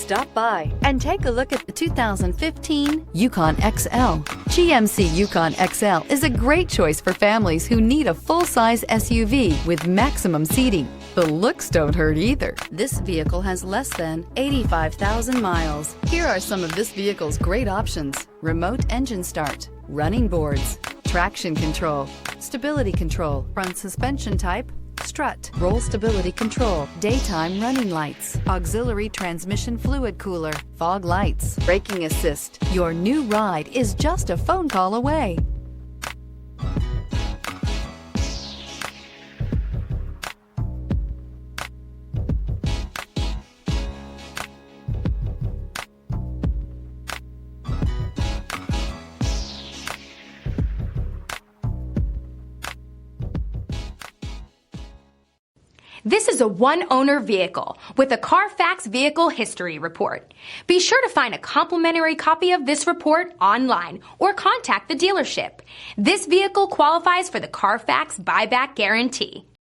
Stop by and take a look at the 2015 Yukon XL. GMC Yukon XL is a great choice for families who need a full-size SUV with maximum seating. The looks don't hurt either. This vehicle has less than 85,000 miles. Here are some of this vehicle's great options: remote engine start, running boards, traction control, stability control, front suspension type, strut, roll stability control, daytime running lights, auxiliary transmission fluid cooler, fog lights, braking assist. Your new ride is just a phone call away. This is a one-owner vehicle with a Carfax Vehicle History Report. Be sure to find a complimentary copy of this report online or contact the dealership. This vehicle qualifies for the Carfax Buyback Guarantee.